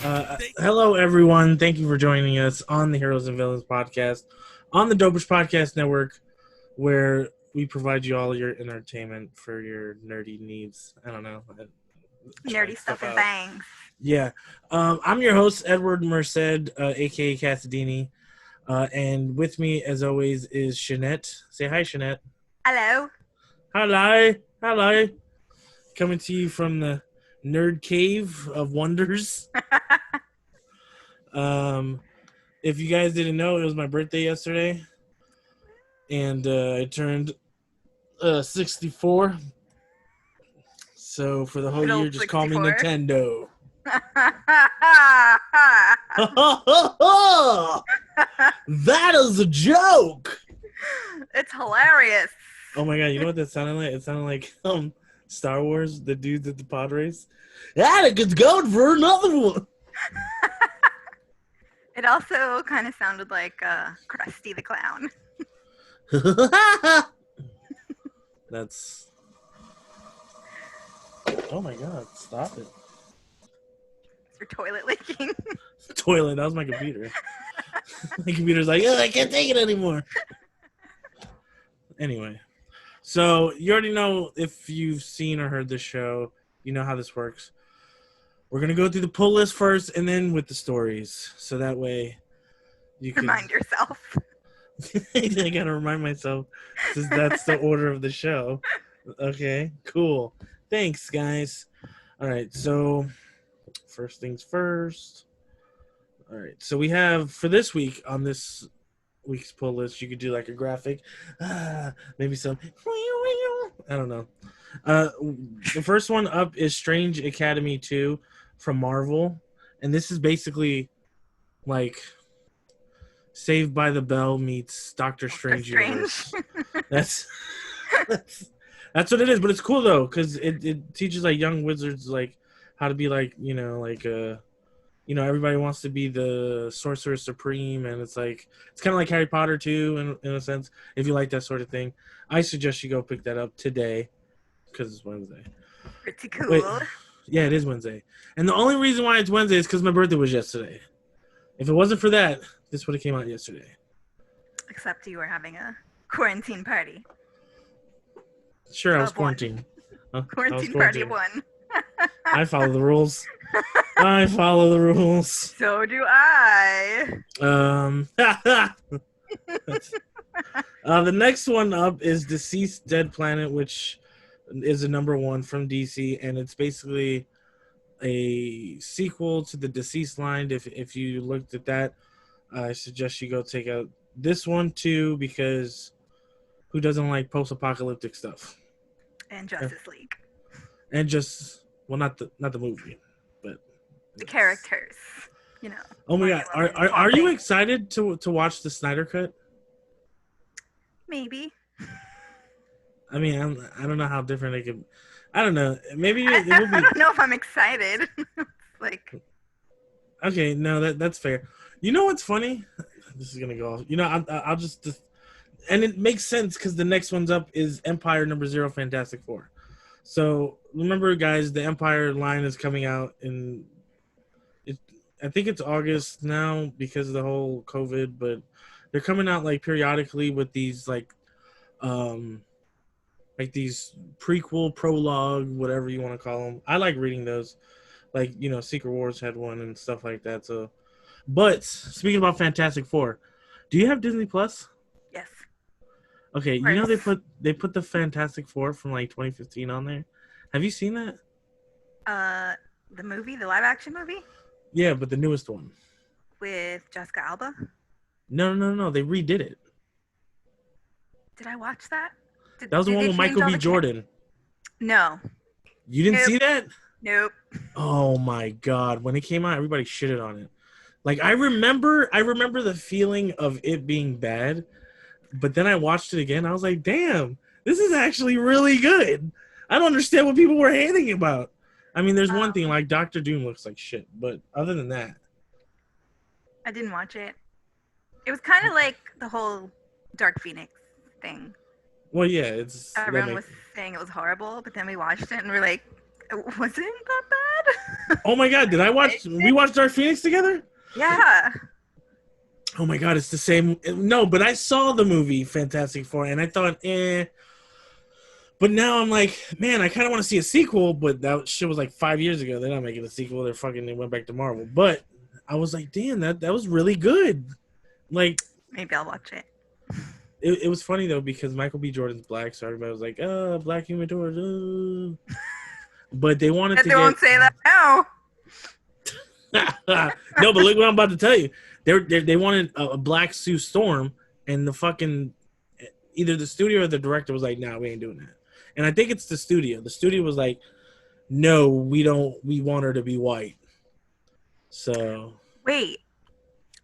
Hello, everyone. Thank you for joining us on the Heroes and Villains podcast on the Dopest Podcast Network, where we provide you all your entertainment for your nerdy needs. I don't know. Nerdy stuff and things. Yeah. I'm your host, Edward Merced, a.k.a. Casadini. And with me, as always, is Shanette. Say hi, Shanette. Hello. Hello. Hello. Coming to you from the Nerd Cave of Wonders. If you guys didn't know, it was my birthday yesterday, and I turned 64. So for the whole year, just 64. Call me Nintendo. That is a joke. It's hilarious. Oh my god! You know what that sounded like? It sounded like Star Wars, the dudes at the pod race. Anakin's going for another one. It also kind of sounded like Krusty the Clown. That's... Oh my god, stop it. It's your toilet leaking. Toilet, that was my computer. My computer's like, oh, I can't take it anymore. Anyway, so you already know, if you've seen or heard this show, you know how this works. We're going to go through the pull list first and then with the stories. So that way you can... Remind yourself. I got to remind myself, since that's the order of the show. Okay, cool. Thanks, guys. All right, so first things first. All right, so we have, for this week, on this week's pull list, you could do like a graphic. Maybe some... I don't know. The first one up is Strange Academy 2 from Marvel, and this is basically like Saved by the Bell meets Doctor Strange universe. That's what it is, but it's cool though, because it teaches like young wizards like how to be like, everybody wants to be the Sorcerer Supreme, and it's kind of like Harry Potter too, in a sense. If you like that sort of thing, I suggest you go pick that up today because it's Wednesday. Pretty cool. Wait, yeah, it is Wednesday, and the only reason why it's Wednesday is because my birthday was yesterday. If it wasn't for that, this would have came out yesterday. Except you were having a quarantine party. Sure, I was quarantined. Quarantine party 1. I follow the rules. I follow the rules. So do I. The next one up is Deceased Dead Planet, which is a number 1 from DC, and it's basically a sequel to the Deceased line. If you looked at that, I suggest you go take out this one too, because who doesn't like post-apocalyptic stuff? And Justice League. And just, well, not the movie, but the characters, Oh my god, are you excited to watch the Snyder Cut? Maybe. I mean, I don't know how different it could. I don't know. Maybe it will be. I don't know if I'm excited. Okay, no, that's fair. You know what's funny? This is gonna go off. I'll just and it makes sense because the next one's up is Empire #0 Fantastic Four. So remember, guys, the Empire line is coming out I think it's August now because of the whole COVID, but they're coming out like periodically with these like these prequel, prologue, whatever you want to call them. I like reading those. Like, Secret Wars had one and stuff like that. So, but speaking about Fantastic Four, do you have Disney Plus? Yes. Okay, they put the Fantastic Four from like 2015 on there. Have you seen that? The movie, the live action movie? Yeah, but the newest one. With Jessica Alba? No. They redid it. Did I watch that? That was the one with Michael B. Jordan. No. You didn't see that? Nope. Oh my god! When it came out, everybody shitted on it. Like I remember the feeling of it being bad, but then I watched it again. I was like, "Damn, this is actually really good." I don't understand what people were hating about. I mean, there's one thing, like Doctor Doom looks like shit, but other than that, I didn't watch it. It was kind of like the whole Dark Phoenix thing. Well, yeah, everyone was saying it was horrible, but then we watched it and we're like, wasn't that bad. Oh my god, we watched Dark Phoenix together? Yeah. Oh my god, it's the same. No, but I saw the movie Fantastic Four and I thought, eh. But now I'm like, man, I kind of want to see a sequel, but that shit was like 5 years ago. They're not making a sequel. They went back to Marvel. But I was like, damn, that was really good. Like, maybe I'll watch it. It was funny though because Michael B. Jordan's black, so everybody was like, Black Human Torch. But they wanted to They won't say that now. No, but look what I'm about to tell you. They wanted a Black Sue Storm, and the fucking either the studio or the director was like, "Nah, we ain't doing that." And I think it's the studio. The studio was like, "No, we don't. We want her to be white." So wait,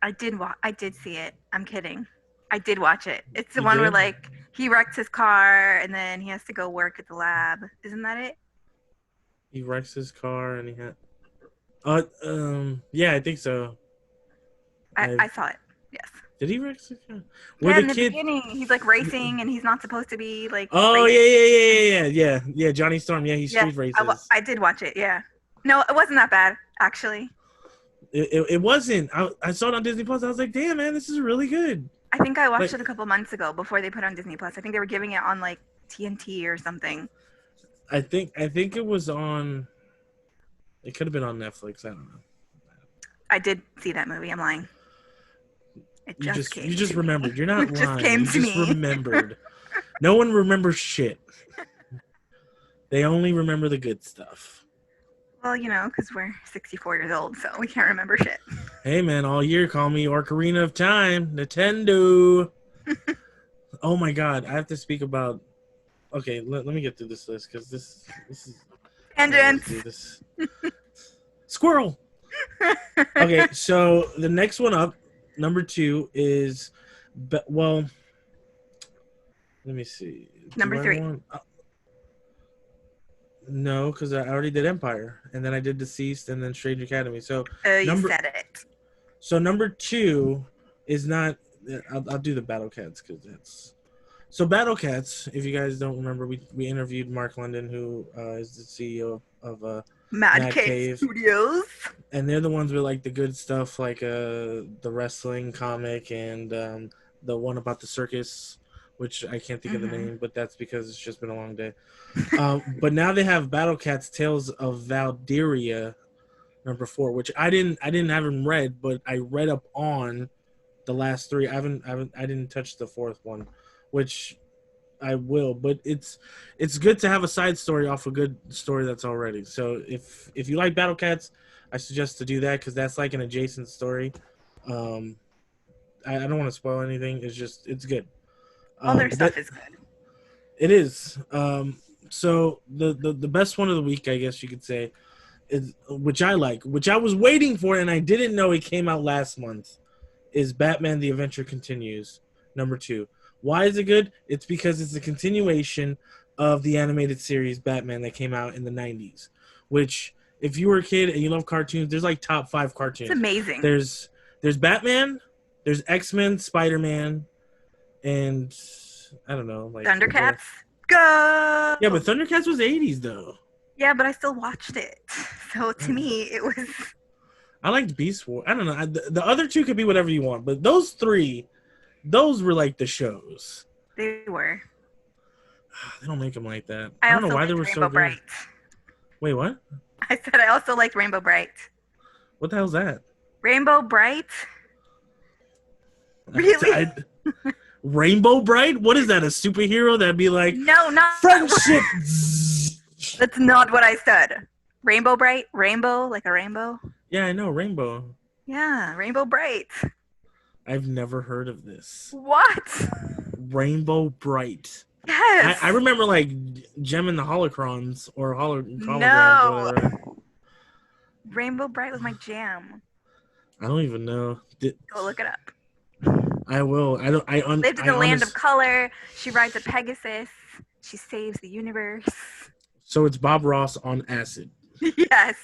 I did see it. I'm kidding. I did watch it. It's the You one where did? like he wrecks his car and then he has to go work at the lab. Isn't that it? he wrecks his car and he had. Yeah, I think so. I saw it. Yes. Did he wreck his car? Yeah, in the beginning, he's like racing and he's not supposed to be like. Oh racing. yeah. Johnny Storm. Yeah, he street races. I did watch it. Yeah. No, it wasn't that bad actually. It wasn't. I saw it on Disney Plus. I was like, damn man, this is really good. I think I watched it a couple months ago before they put it on Disney Plus. I think they were giving it on like TNT or something. I think it was on. It could have been on Netflix. I don't know. I did see that movie. I'm lying. It You came just to remembered. Me. You're not it lying. Just came you to just me. remembered. No one remembers shit. They only remember the good stuff. Well, you know, because we're 64 years old, so we can't remember shit. Hey man, all year call me Ocarina of Time, Nintendo. Oh my god, I have to speak about. Okay, let me get through this list because this is. Tangents. Squirrel. Okay, so the next one up, number 2 is, well, let me see. Number 3. No, because I already did Empire, and then I did Deceased, and then Strange Academy. So you said it. So number 2 is not. I'll do the Battle Cats because that's. So Battle Cats, if you guys don't remember, we interviewed Mark London, who is the CEO of Mad Cave Studios, and they're the ones with like the good stuff, like the wrestling comic and the one about the circus, which I can't think of the name, but that's because it's just been a long day. But now they have Battle Cats: Tales of Valdyria, number 4, which I haven't read, but I read up on the last 3. I didn't touch the 4th one, which I will, but it's good to have a side story off a good story that's already. So if you like Battle Cats, I suggest to do that because that's like an adjacent story. I don't want to spoil anything. It's good. All their stuff is good. It is. So the best one of the week, I guess you could say, is which I like, which I was waiting for, and I didn't know it came out last month, is Batman: The Adventure Continues, number 2. Why is it good? It's because it's a continuation of the animated series Batman that came out in the 90s, which if you were a kid and you love cartoons, there's like top 5 cartoons. It's amazing. There's Batman, there's X-Men, Spider-Man, and I don't know, like Thundercats. Go! Yeah, but Thundercats was 80s though. Yeah, but I still watched it. So to me, it was. I liked Beast Wars. I don't know. The other 2 could be whatever you want, but those 3, those were like the shows. They were. They don't make them like that. I don't know why they were so good. Bright. Wait, what? I said I also liked Rainbow Bright. What the hell's that? Rainbow Bright? Really? Rainbow Bright? What is that? A superhero that'd be like? No, not friendship. That's not what I said. Rainbow Bright? Rainbow? Like a rainbow? Yeah, I know. Rainbow. Yeah, Rainbow Bright. I've never heard of this. What? Rainbow Bright. Yes. I remember like Gem and the Holocrons or holograms. No. Whatever. Rainbow Bright was my jam. I don't even know. Go look it up. I will. Lived in the land of color. She rides a Pegasus. She saves the universe. So it's Bob Ross on acid. Yes.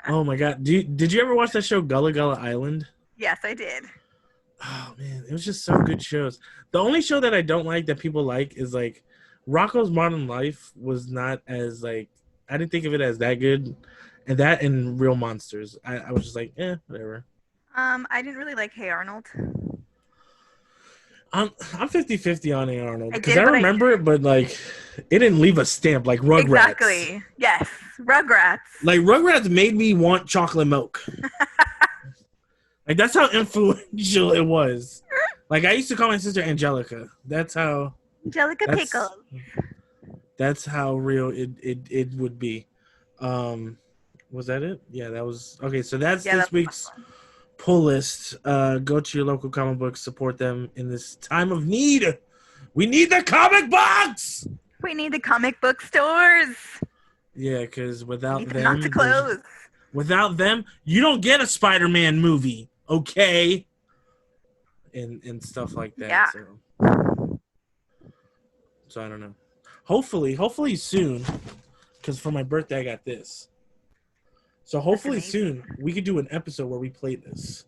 Oh my god! Did you ever watch that show Gullah Gullah Island? Yes, I did. Oh man, it was just so good shows. The only show that I don't like that people like is like Rocco's Modern Life was not as like I didn't think of it as that good, and that and Real Monsters, I was just like, whatever. I didn't really like Hey Arnold. I'm 50-50 on A. Arnold I because did, I but I remember it, but like it didn't leave a stamp like Rugrats. exactly. Yes, Rugrats. Like Rugrats made me want chocolate milk. Like that's how influential it was. Like I used to call my sister Angelica. Angelica That's Pickles. that's how real it would be. Was that it? Yeah, that was okay. So that's Yeah, this that's the week's fun one. pull list. Go to your local comic books, support them in this time of need. We need the comic box. We need the comic book stores. Yeah, because We need them not to there's close. without them, you don't get a Spider-Man movie, okay? And stuff like that. Yeah. So I don't know. Hopefully soon, because for my birthday I got this. So hopefully soon we could do an episode where we play this.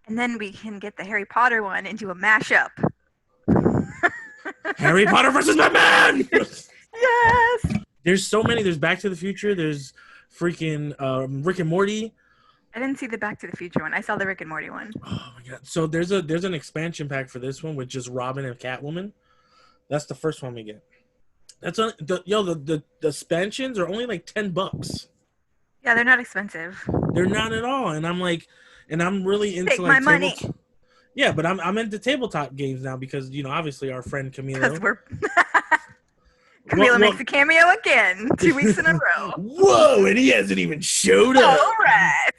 And then we can get the Harry Potter one and do a mashup. Harry Potter versus Batman! Yes! There's so many. There's Back to the Future. There's freaking Rick and Morty. I didn't see the Back to the Future one. I saw the Rick and Morty one. Oh my god! So there's an expansion pack for this one with just Robin and Catwoman. That's the first one we get. That's the expansions are only like $10. Yeah, they're not expensive. They're not at all, and I'm really into Take like my money. Yeah, but I'm into tabletop games now because obviously our friend Camilo. Because Camilo makes a cameo again 2 weeks in a row. Whoa, and he hasn't even showed up. All right.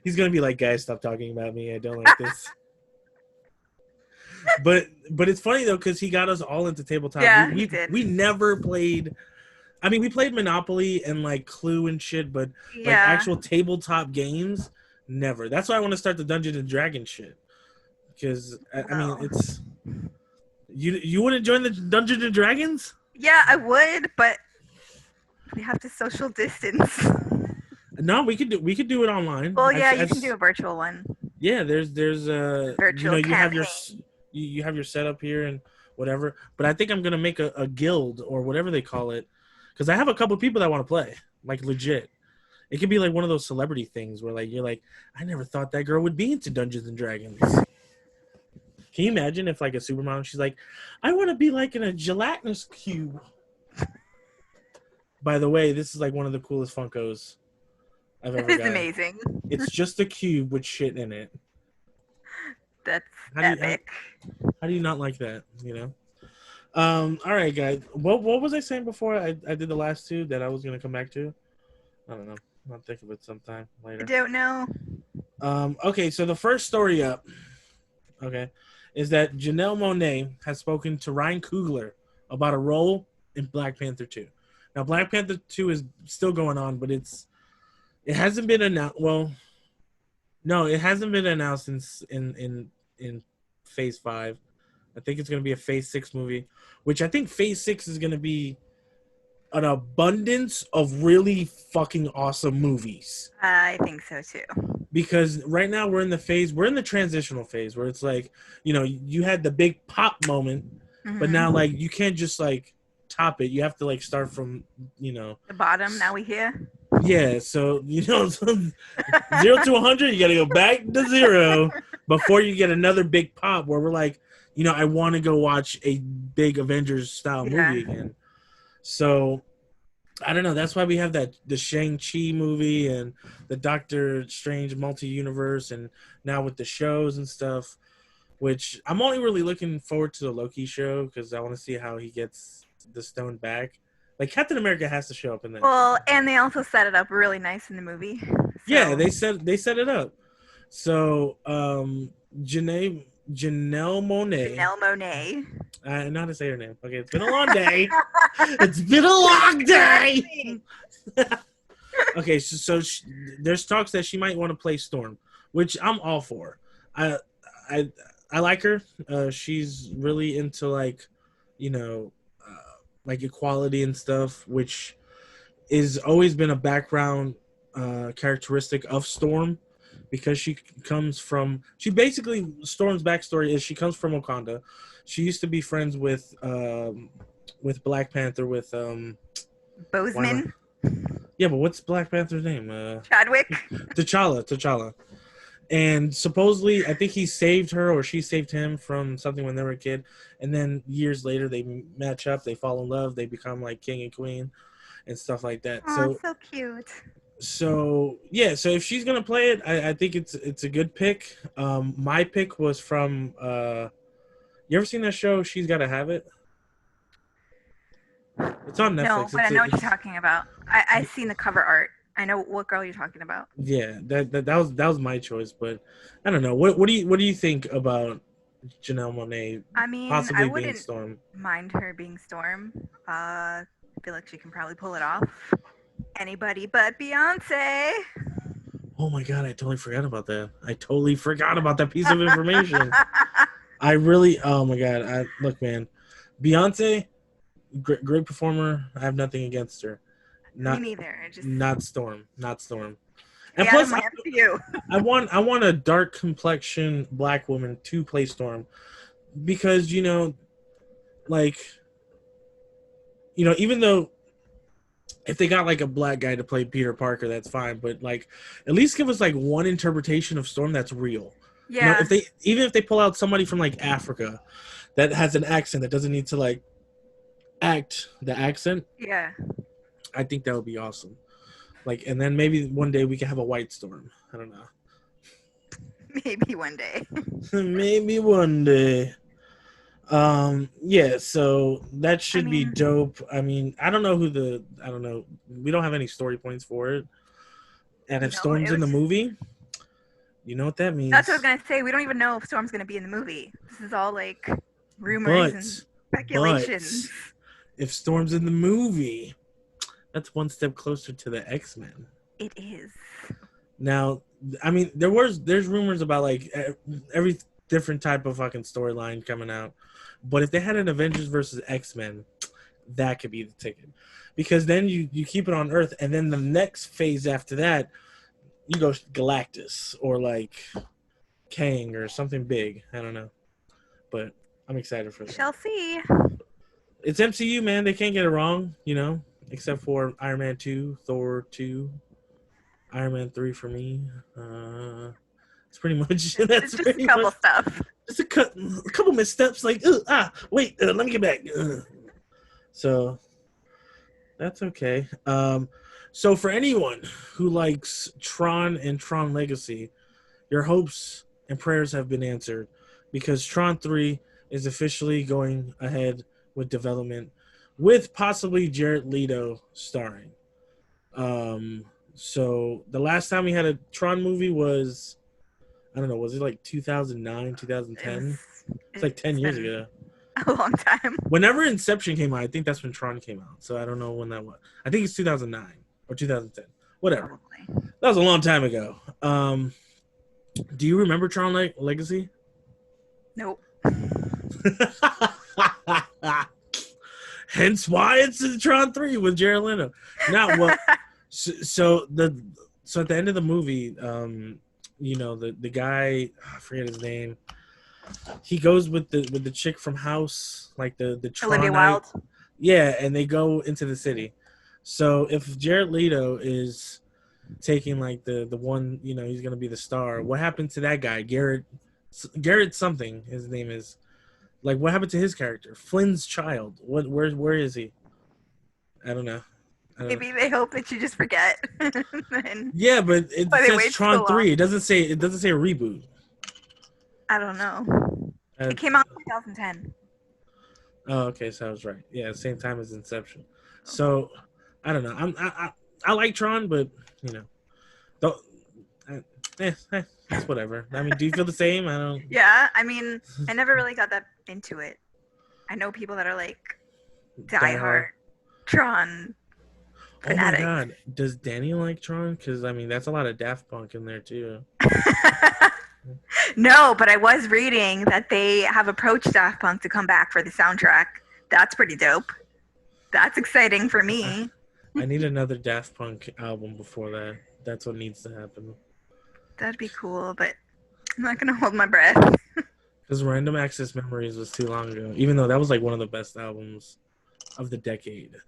He's gonna be like, guys, stop talking about me. I don't like this. But it's funny though because he got us all into tabletop. Yeah, he did. We never played. I mean, we played Monopoly and like Clue and shit, but like actual tabletop games, never. That's why I want to start the Dungeons and Dragons shit. Because I mean, it's you wouldn't join the Dungeons and Dragons? Yeah, I would, but we have to social distance. No, we could do it online. Well, yeah, you can do a virtual one. Yeah, there's virtual you have your setup here and whatever. But I think I'm gonna make a guild or whatever they call it, because I have a couple people that want to play, like legit. It could be like one of those celebrity things where like you're like, I never thought that girl would be into Dungeons and Dragons. Can you imagine if like a supermodel, she's like, I want to be like in a gelatinous cube. By the way, this is like one of the coolest Funkos I've ever got. It's amazing. It's just a cube with shit in it. That's epic. How do you not like that? All right, guys. What was I saying before? I did the last two that I was gonna come back to. I don't know. I'll think of it sometime later. I don't know. Okay, so the first story up, is that Janelle Monáe has spoken to Ryan Coogler about a role in Black Panther 2. Now, Black Panther 2 is still going on, but it hasn't been announced. Well, no, it hasn't been announced in Phase 5. I think it's going to be a Phase 6 movie, which I think Phase 6 is going to be an abundance of really fucking awesome movies. I think so too. Because right now we're in the transitional phase where it's like, you had the big pop moment, but now like you can't just like top it. You have to like start from, the bottom. Now we here. Yeah, so 0 to 100, you got to go back to 0 before you get another big pop where we're like, I want to go watch a big Avengers style movie again. So I don't know. That's why we have the Shang-Chi movie and the Doctor Strange multi-universe, and now with the shows and stuff, which I'm only really looking forward to the Loki show because I want to see how he gets the stone back. Like Captain America has to show up in that. Well, and they also set it up really nice in the movie. So. Yeah, they set it up. So Janelle Monáe. Janelle Monáe. I know how to say her name. Okay, it's been a long day. It's been a long day. Okay, so there's talks that she might want to play Storm, which I'm all for. I like her. She's really into like, like equality and stuff, which is always been a background characteristic of Storm. Because she basically, Storm's backstory is she comes from Wakanda. She used to be friends with with Black Panther with why am I? Bozeman, Yeah, but what's Black Panther's name? Chadwick. T'Challa. And supposedly, I think he saved her or she saved him from something when they were a kid. And then years later, they match up, they fall in love, they become like king and queen and stuff like that. Oh, so cute. So yeah, so if she's gonna play it, I think it's a good pick. My pick was from you ever seen that show? She's Gotta Have It. It's on No, Netflix. but I know what you're talking about. I've seen the cover art. I know what girl you're talking about. Yeah, that was my choice, but I don't know. What do you think about Janelle Monáe I mean, I possibly being wouldn't Storm? mind her being Storm. I feel like she can probably pull it off. Anybody but Beyonce. Oh my god, I totally forgot about that. I totally forgot about that piece of information. I really, oh my god, look, man, Beyonce, great performer. I have nothing against her. Me Not neither. not Storm, not Storm. And Stay out of plus, my MCU. I want a dark complexion black woman to play Storm because like even though if they got like a black guy to play Peter Parker, that's fine. But like, at least give us like one interpretation of Storm that's real. Yeah. If they pull out somebody from like Africa that has an accent that doesn't need to like act the accent, Yeah. I think that would be awesome. Like, and then maybe one day we can have a white Storm. I don't know. Maybe one day. Maybe one day. Yeah, so that should be dope. I mean, I don't know. We don't have any story points for it. And if Storm's in the movie, you know what that means. That's what I was gonna say. We don't even know if Storm's gonna be in the movie. This is all like rumors and speculations. But if Storm's in the movie, that's one step closer to the X-Men. It is. Now, I mean, there's rumors about like every different type of fucking storyline coming out. But if they had an Avengers versus X-Men, that could be the ticket. Because then you keep it on Earth, and then the next phase after that, you go Galactus or like Kang or something big. I don't know. But I'm excited for that. Shall see. It's MCU, man. They can't get it wrong, except for Iron Man 2, Thor 2, Iron Man 3 for me. It's pretty much that's just a couple stuff. Just a couple missteps, like wait, let me get back. So that's okay. So for anyone who likes Tron and Tron Legacy, your hopes and prayers have been answered because Tron 3 is officially going ahead with development with possibly Jared Leto starring. So the last time we had a Tron movie was, I don't know, was it like 2009, 2010? It's like 10 years ago. A long time. Whenever Inception came out, I think that's when Tron came out. So I don't know when that was. I think it's 2009 or 2010. Whatever. Probably. That was a long time ago. Do you remember Tron Legacy? Nope. Hence why it's in Tron 3 with Jared Leto. Now, well, so at the end of the movie, the guy, I forget his name. He goes with the chick from House, like the Tron. Olivia Wilde. Yeah, and they go into the city. So if Jared Leto is taking like the one, he's gonna be the star. What happened to that guy, Garrett something? His name is. Like, what happened to his character? Flynn's child. Where is he? I don't know. Maybe they hope that you just forget. Yeah, but it says Tron 3. It doesn't say a reboot. I don't know. It came out in 2010. Oh, okay, so I was right. Yeah, same time as Inception. So I don't know. I like Tron, but don't. It's whatever. I mean, do you feel the same? I don't. Yeah, I mean, I never really got that into it. I know people that are like diehard Tron fanatics. Oh my god, does Danny like Tron? Because I mean, that's a lot of Daft Punk in there too. No, but I was reading that they have approached Daft Punk to come back for the soundtrack. That's pretty dope. That's exciting for me. I need another Daft Punk album before that. That's what needs to happen. That'd be cool, but I'm not gonna hold my breath. Because Random Access Memories was too long ago, even though that was like one of the best albums of the decade. I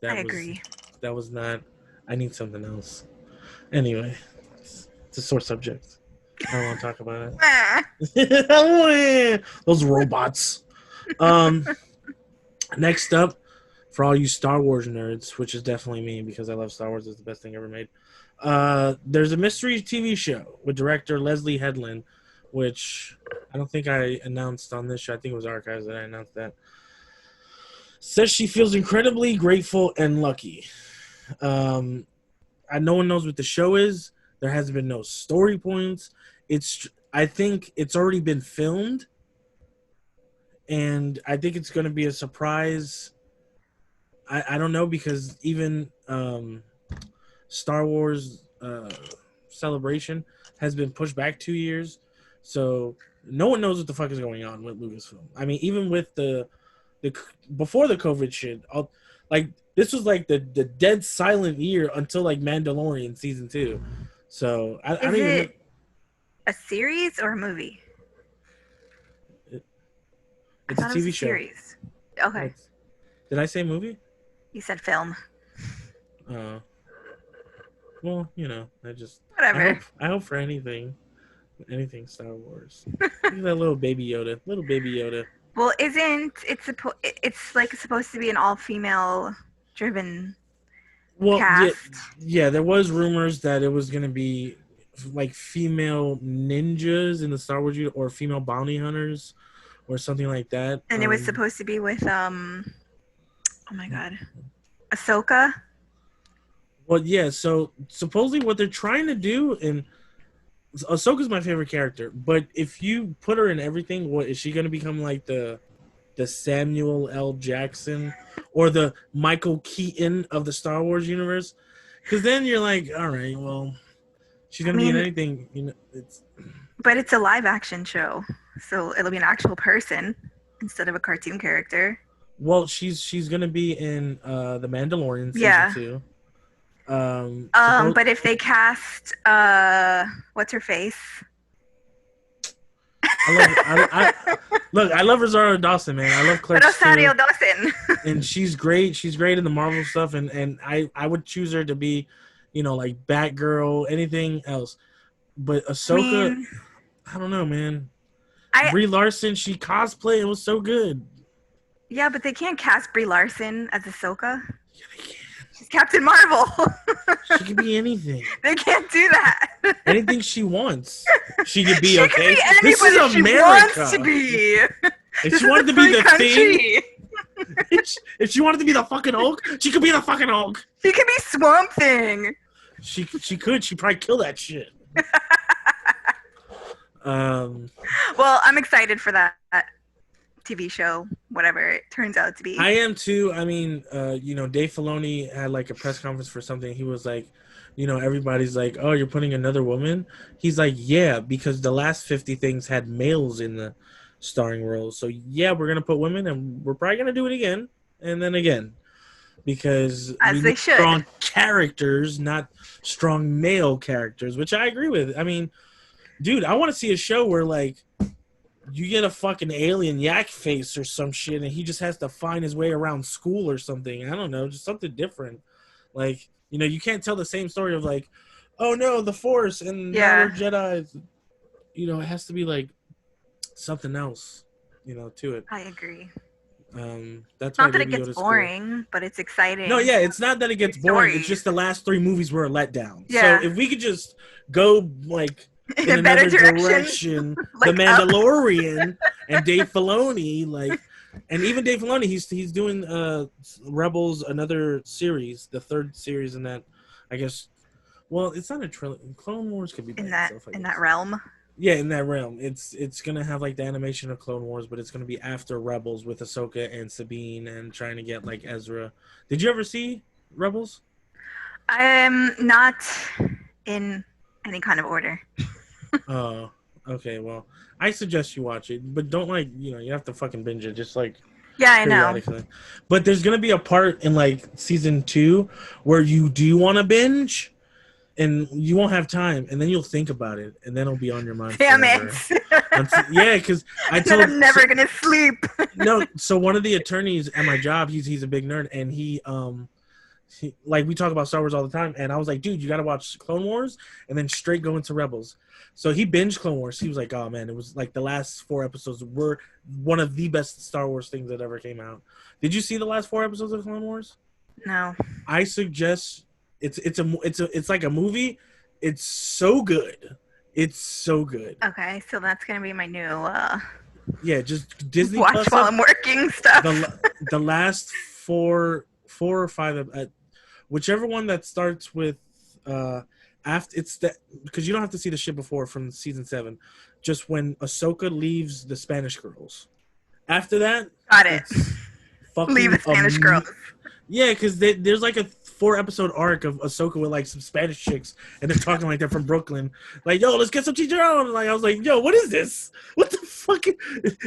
That was agree. not. I need something else. Anyway, it's a sore subject. I don't want to talk about Ah. it. Those robots. Um, next up, for all you Star Wars nerds, which is definitely me because I love Star Wars. It's the best thing ever made. There's a mystery TV show with director Leslie Headland, which I don't think I announced on this show. I think it was Archives that I announced that. Says she feels incredibly grateful and lucky. Um, no one knows what the show is. There has been no story points. I think it's already been filmed, and I think it's going to be a surprise. I don't know because even Star Wars Celebration has been pushed back 2 years, so no one knows what the fuck is going on with Lucasfilm. I mean, even with the before the COVID shit, like this was like the dead silent year until like Mandalorian season 2. So I Is don't even know. it a series or a movie? I It's a thought it was a TV show. series. Okay. Did I say movie? You said film. Well, Whatever. I hope for anything Star Wars. Look at that little baby Yoda. Well, isn't it's like supposed to be an all-female driven Well, cast? yeah. There was rumors that it was gonna be like female ninjas in the Star Wars or female bounty hunters or something like that. And it was supposed to be with oh my god, Ahsoka. Well, yeah. So supposedly, what they're trying to do, and Ahsoka's my favorite character, but if you put her in everything, what is she gonna become like the Samuel L. Jackson or the Michael Keaton of the Star Wars universe? Because then you're like, all right, well, she's gonna be in anything, But it's a live action show, so it'll be an actual person instead of a cartoon character. Well, she's gonna be in the Mandalorian season 2. But if they cast what's her face? I love Rosario Dawson, man. I love Claire. Rosario Dawson. And she's great. She's great in the Marvel stuff, and I would choose her to be, like Batgirl, anything else. But Ahsoka, I don't know, man. Brie Larson, she cosplayed. It was so good. Yeah, but they can't cast Brie Larson as Ahsoka. Yeah, they can. She's Captain Marvel. She could be anything. They can't do that. Anything she wants. She could be she okay. Could be this is America. She wants to be. If she wanted to be the Thing, if she wanted to be the fucking Hulk, she could be the fucking Hulk. She could be Swamp Thing. She could. She'd probably kill that shit. Well, I'm excited for that TV show, whatever it turns out to be. I am too. I mean, Dave Filoni had like a press conference for something. He was like, everybody's like, oh, you're putting another woman? He's like, yeah, because the last 50 things had males in the starring roles. So yeah, we're going to put women, and we're probably going to do it again and then again. Because as they should. Strong characters, not strong male characters, which I agree with. I mean, dude, I want to see a show where like you get a fucking alien yak face or some shit, and he just has to find his way around school or something. I don't know, just something different. Like, you can't tell the same story of like, oh no, the Force and now we're Jedi's. It has to be like something else, to it. I agree. That's not that it gets boring, but it's exciting. No, yeah, it's not that it gets boring. It's just the last 3 movies were a letdown. Yeah. So if we could just go like in a better another direction, like The Mandalorian and Dave Filoni, like, and even Dave Filoni, he's doing Rebels, another series, the 3rd series in that, I guess. Well, it's not a trilogy. Clone Wars could be in that realm. Yeah, in that realm. It's gonna have like the animation of Clone Wars, but it's gonna be after Rebels with Ahsoka and Sabine and trying to get like Ezra. Did you ever see Rebels? Not in any kind of order. Oh, okay. Well, I suggest you watch it, but don't you have to fucking binge it. Just like I know. But there's gonna be a part in like season 2 where you do want to binge, and you won't have time, and then you'll think about it, and then it'll be on your mind Damn forever. it. Yeah, because I And then told I'm never gonna sleep. no. So one of the attorneys at my job, he's a big nerd, and like we talk about Star Wars all the time, and I was like, dude, you got to watch Clone Wars and then straight go into Rebels. So he binged Clone Wars. He was like, oh man, it was like the last 4 episodes were one of the best Star Wars things that ever came out. Did you see the last 4 episodes of Clone Wars? No. I suggest it's like a movie. It's so good. It's so good. Okay, so that's gonna be my new Yeah, just Disney watch Plus while up I'm working stuff. the last four or five, whichever one that starts with after it's that, because you don't have to see the shit before from season 7, just when Ahsoka leaves the Spanish girls. After that, Got it. it's fucking Leave the Spanish girls. Yeah, because there's like a 4 episode arc of Ahsoka with like some Spanish chicks, and they're talking like they're from Brooklyn. Like, yo, let's get some chicharron. Like, I was like, yo, what is this? What the fuck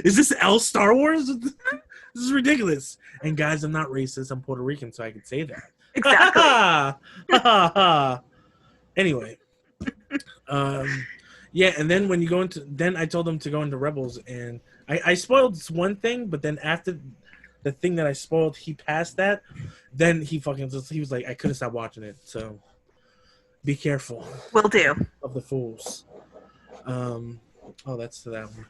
is this? L Star Wars? This is ridiculous. And guys, I'm not racist. I'm Puerto Rican, so I can say that. Exactly. Anyway, yeah, and then when you go into, then I told them to go into Rebels, and I spoiled one thing, but then after the thing that I spoiled, he passed that. Then he was like, I couldn't stop watching it. So be careful. Will do. Of the fools. Oh, that's to that one.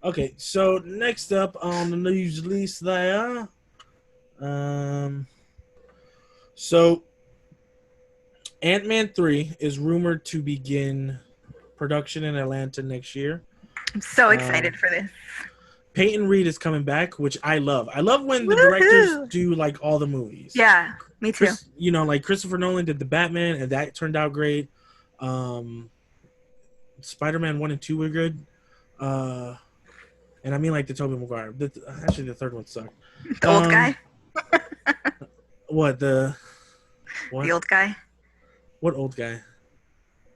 Okay, so next up on the news list there. So Ant-Man 3 is rumored to begin production in Atlanta next year. I'm so excited for this. Peyton Reed is coming back, which I love. I love when the directors do like all the movies. Yeah, me too. Like Christopher Nolan did the Batman, and that turned out great. Spider-Man 1 and 2 were good. And I mean like the Tobey Maguire. Actually, the third one sucked. The old guy? What? The old guy? What old guy?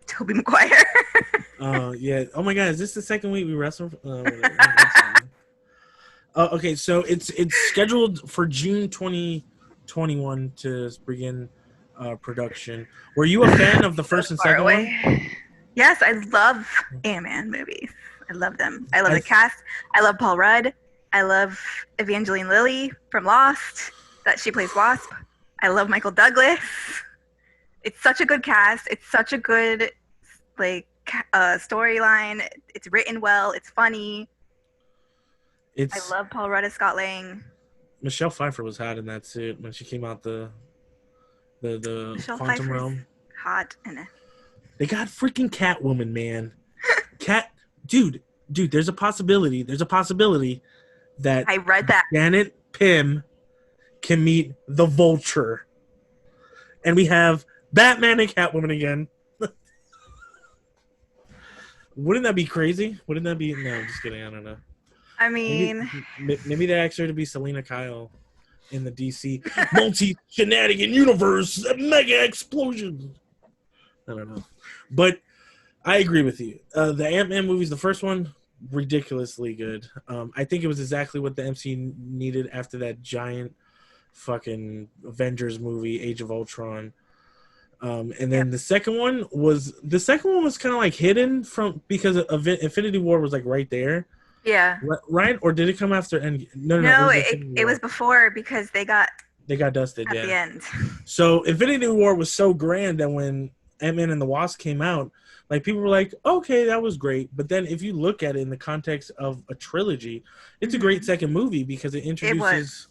Tobey Maguire. Yeah. Oh my God, is this the second week we wrestled? Okay, so it's scheduled for June 2021 to begin production. Were you a fan of the first and second one? Yes, I love Ant-Man movies. I love them. I love the cast. I love Paul Rudd. I love Evangeline Lilly from Lost, that she plays Wasp. I love Michael Douglas. It's such a good cast. It's such a good storyline. It's written well. It's funny. I love Paul Rudd as Scott Lang. Michelle Pfeiffer was hot in that suit when she came out the Michelle quantum Pfeiffer's realm. Hot in it. They got freaking Catwoman, man. Dude. There's a possibility. That I read that Janet Pym can meet the Vulture, and we have Batman and Catwoman again. Wouldn't that be crazy? Wouldn't that be? No, I'm just kidding. I don't know. I mean, maybe they asked her to be Selena Kyle in the DC multi-shenanigan universe, a mega explosion. I don't know, but I agree with you. The Ant-Man movies, the first one, ridiculously good. I think it was exactly what the MCU needed after that giant fucking Avengers movie, Age of Ultron. And then the second one was kind of like hidden because Infinity War was like right there. Yeah. Right? Or did it come after Endgame? No, it was before because they got dusted at the end. So Infinity War was so grand that when Ant-Man and the Wasp came out, like people were like, okay, that was great. But then if you look at it in the context of a trilogy, it's a great second movie because it introduces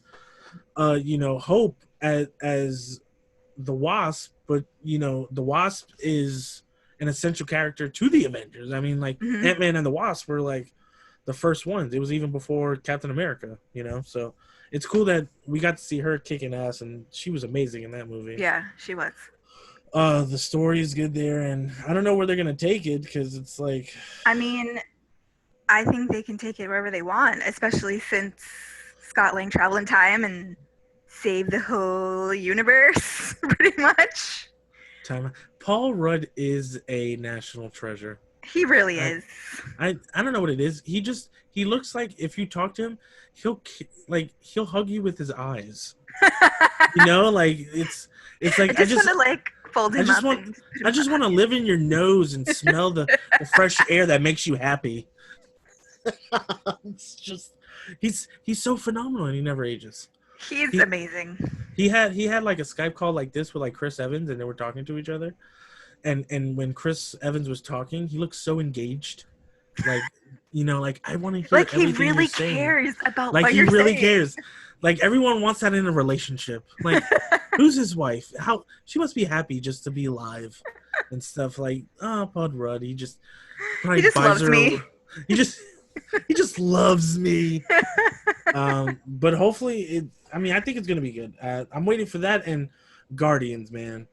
Hope as the Wasp, but the Wasp is an essential character to the Avengers. I mean, like Ant-Man and the Wasp were like the first ones. It was even before Captain America, so it's cool that we got to see her kicking ass, and she was amazing in that movie. Yeah, she was. The story is good there, and I don't know where they're gonna take it because it's like. I mean, I think they can take it wherever they want, especially since Scott Lang traveled in time and saved the whole universe, pretty much. Paul Rudd is a national treasure. He really is. I don't know what it is. He looks like if you talk to him, he'll hug you with his eyes. Like it's like I just want to Fold I him just up want and just put I him just on want to onions. live in your nose and smell the fresh air that makes you happy. It's just he's so phenomenal and he never ages. He's He amazing. he had like a Skype call like this with like Chris Evans and they were talking to each other. And when Chris Evans was talking, he looked so engaged. Like, like I want to hear Like he everything you're really saying. cares about Like what he you're really saying. cares. Like everyone wants that in a relationship. Like who's his wife? How she must be happy just to be alive and stuff. Like, oh, Bud Rudd, he just He probably just buys loves her. me. He just he just loves me. But hopefully I mean, I think it's gonna be good. I'm waiting for that and Guardians, man.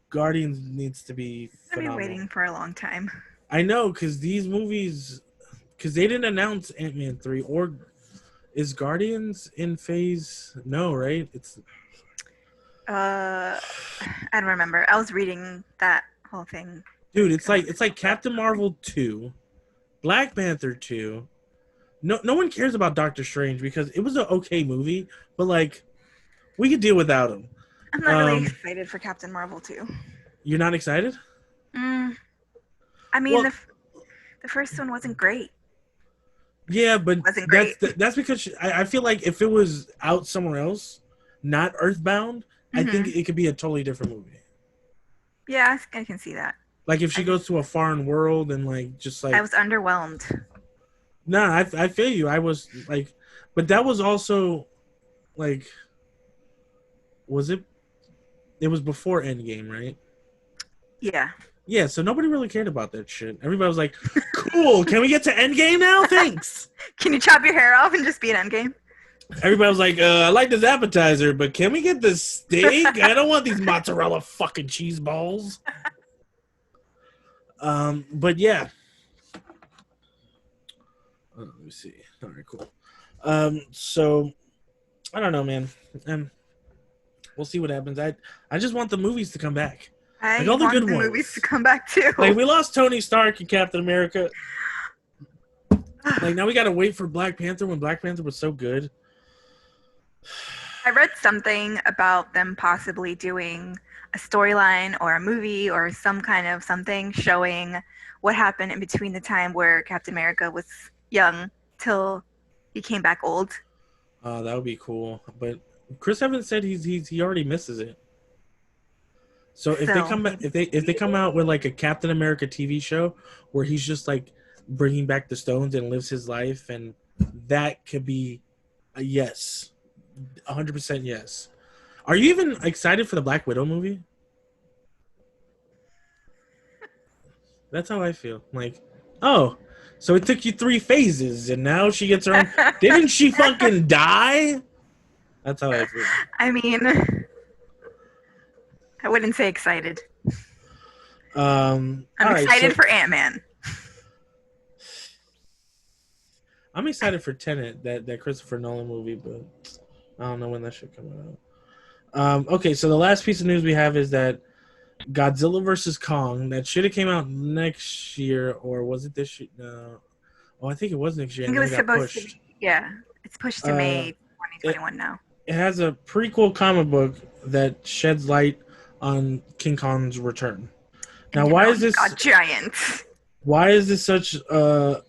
Guardians needs to be I've been phenomenal. waiting for a long time. I know, because these movies, because they didn't announce Ant-Man 3 or is Guardians in phase? No, right? It's I don't remember. I was reading that whole thing dude, like it's a like month it's ago. like Captain Marvel 2, Black Panther 2. No one cares about Doctor Strange because it was an okay movie, but like we could deal without him. I'm not really excited for Captain Marvel 2. You're not excited? I mean, Well, the first one wasn't great. yeah, but Wasn't great. that's because I feel like if it was out somewhere else, not Earthbound, I think it could be a totally different movie. Yeah, I can see that. Like if she goes to a foreign world and like just like I was underwhelmed. nah, I feel you. I was like, but that was also like, was it? It was before Endgame, right? Yeah. Yeah, so nobody really cared about that shit. Everybody was like, "Cool, can we get to Endgame now? Thanks." Can you chop your hair off and just be an Endgame? Everybody was like, "I like this appetizer, but can we get the steak? I don't want these mozzarella fucking cheese balls." But yeah. Let me see. All right, cool. So I don't know, man. We'll see what happens. I just want the movies to come back. Like I all the want good the ones. movies to come back too. Like we lost Tony Stark and Captain America. Like now we gotta wait for Black Panther when Black Panther was so good. I read something about them possibly doing a storyline or a movie or some kind of something showing what happened in between the time where Captain America was young till he came back old. That would be cool. But Chris Evans said he already misses it. So if they So come back, if they come out with like a Captain America TV show where he's just like bringing back the stones and lives his life, and that could be a yes, 100% yes. Are you even excited for the Black Widow movie? That's how I feel. Like, oh, so it took you 3 phases, and now she gets her own. Didn't she fucking die? That's how I feel. I mean, I wouldn't say excited. I'm excited for Ant-Man. I'm excited for Tenet, that Christopher Nolan movie, but I don't know when that should come out. Okay, so the last piece of news we have is that Godzilla vs. Kong, that should have came out next year, or was it this year? No. Oh, I think it was next year, and then it got pushed. Yeah, it's pushed to May 2021 now. It has a prequel comic book that sheds light on King Kong's return. Now, why is this? Got giant. Why is this such a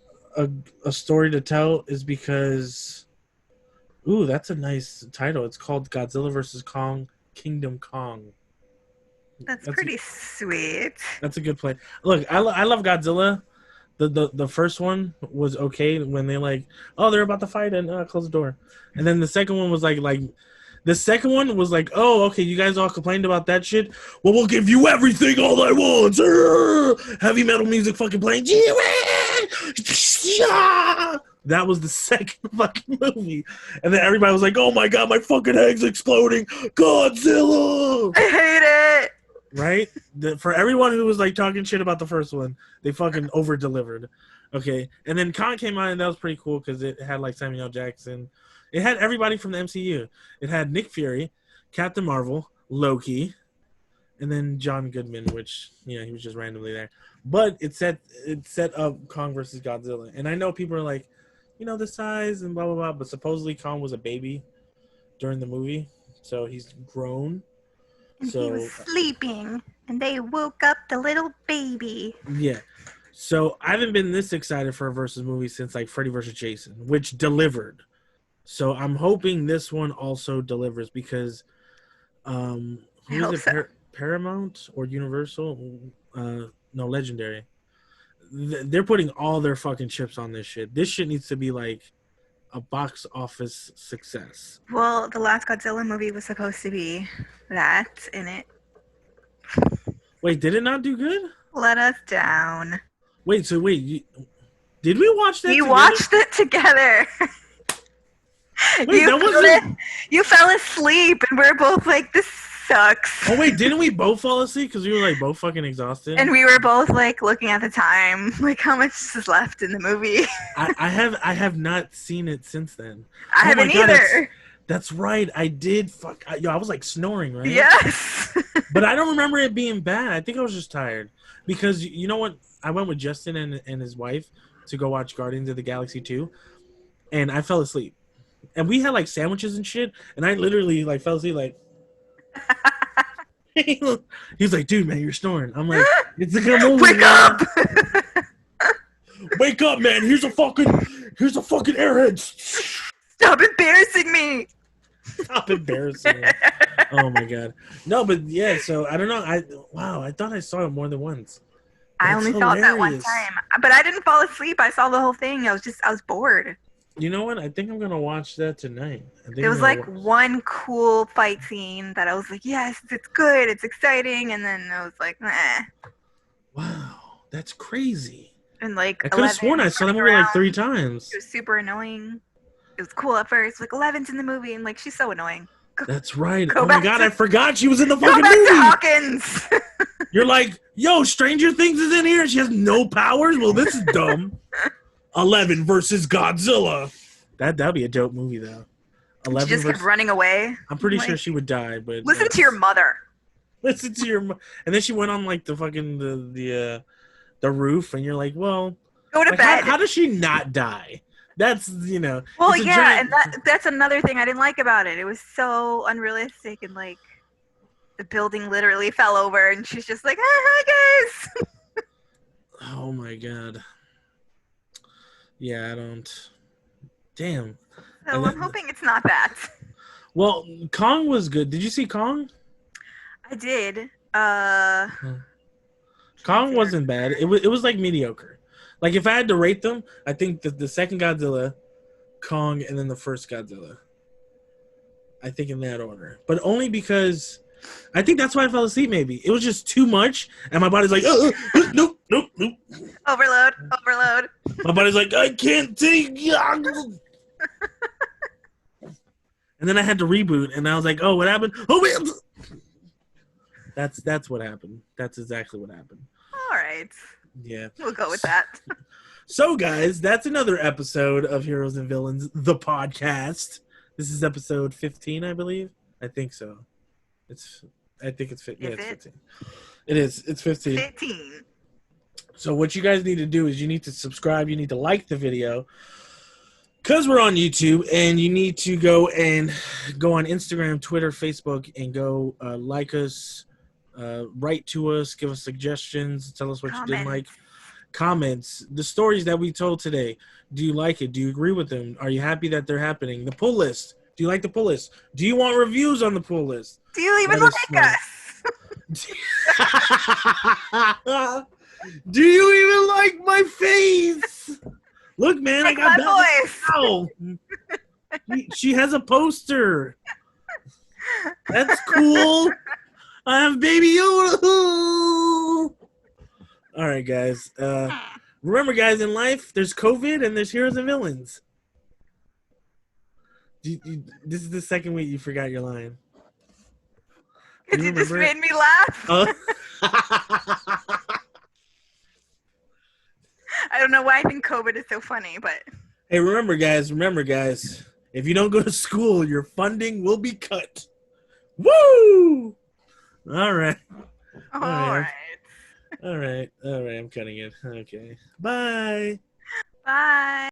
story to tell? Is because, ooh, that's a nice title. It's called Godzilla vs. Kong: Kingdom Kong. That's pretty sweet. That's a good play. Look, I love Godzilla. The first one was okay when they like, oh, they're about to fight and close the door, and then the second one was like the second one was like, oh, okay, you guys all complained about that shit. Well, we'll give you everything all I want. Heavy metal music fucking playing. That was the second fucking movie, and then everybody was like, oh my god, my fucking head's exploding. Godzilla. I hate it. Right? For everyone who was like talking shit about the first one, they fucking over delivered. Okay, and then Kong came out and that was pretty cool because it had like Samuel L. Jackson. It had everybody from the MCU. It had Nick Fury, Captain Marvel, Loki, and then John Goodman, which he was just randomly there. But it set up Kong versus Godzilla, and I know people are like, the size and blah blah blah, but supposedly Kong was a baby during the movie, so he's grown. And he was sleeping, and they woke up the little baby. Yeah. So I haven't been this excited for a versus movie since like Freddy vs. Jason, which delivered. So I'm hoping this one also delivers because who is it? So. Paramount or Universal? No, Legendary. They're putting all their fucking chips on this shit. This shit needs to be like a box office success. Well, the last Godzilla movie was supposed to be that in it. Wait, did it not do good? Let us down. Wait, did we watch that? We watched it together. Wait, you fell asleep, and we're both like, "This sucks." Oh wait, didn't we both fall asleep because we were like both fucking exhausted? And we were both like looking at the time, like how much is left in the movie. I have not seen it since then. I haven't either. That's right. I did. I was like snoring, right? Yes. But I don't remember it being bad. I think I was just tired because you know what? I went with Justin and his wife to go watch Guardians of the Galaxy 2, and I fell asleep. And we had like sandwiches and shit, and I literally like fell asleep like. He's like, dude, man, you're snoring. I'm like, it's a good movie. Wake up! Wake up, man! Here's a fucking airhead. Stop embarrassing me. Stop embarrassing me. Oh my god. No, but yeah. So I don't know. I thought I saw it more than once. I only saw it that one time, but I didn't fall asleep. I saw the whole thing. I was bored. You know what? I think I'm gonna watch that tonight. There was like one cool fight scene that I was like, yes, it's good, it's exciting, and then I was like, nah. Wow, that's crazy. And like, I could have sworn I saw that movie like 3 times. It was super annoying. It was cool at first. Like 11's in the movie, and like she's so annoying. That's right. Oh my god, I forgot she was in the fucking movie. Go back to Hawkins. You're like, yo, Stranger Things is in here and she has no powers? Well, this is dumb. 11 versus Godzilla. That'd be a dope movie though. 11 she just kept running away. I'm pretty sure she would die, but listen to your mother. Listen to your and then she went on like the fucking the roof, and you're like, well, go to bed. How does she not die? That's Well, yeah, and that's another thing I didn't like about it. It was so unrealistic, and like the building literally fell over, and she's just like, hi guys. Oh my god. Yeah, I don't. Damn. So I'm hoping it's not that. Well, Kong was good. Did you see Kong? I did. Kong wasn't bad. It was like mediocre. Like if I had to rate them, I think the second Godzilla, Kong, and then the first Godzilla. I think in that order. But only because I think that's why I fell asleep maybe. It was just too much and my body's like, nope. Overload. My body's like, I can't take And then I had to reboot, and I was like, "Oh, what happened? Oh, man!" That's what happened. That's exactly what happened. All right. Yeah. We'll go with that. So, guys, that's another episode of Heroes and Villains, the podcast. This is episode 15, I believe. I think so. I think it's 15. Yeah, it's 15. It is. It's 15. 15. So what you guys need to do is you need to subscribe. You need to like the video. Because we're on YouTube, and you need to go on Instagram, Twitter, Facebook, and go like us, write to us, give us suggestions, tell us what you didn't like. Comments, the stories that we told today. Do you like it? Do you agree with them? Are you happy that they're happening? The pull list. Do you like the pull list? Do you want reviews on the pull list? Do you even like us? Do you even like my face? Look, man, like I got my voice. Oh, she has a poster. That's cool. I have Baby Yoda. All right, guys. Remember, guys, in life, there's COVID and there's heroes and villains. This is the second week you forgot your line. You just made me laugh. I don't know why I think COVID is so funny, but... Hey, remember, guys, if you don't go to school, your funding will be cut. Woo! All right. All right. I'm cutting it. Okay. Bye. Bye.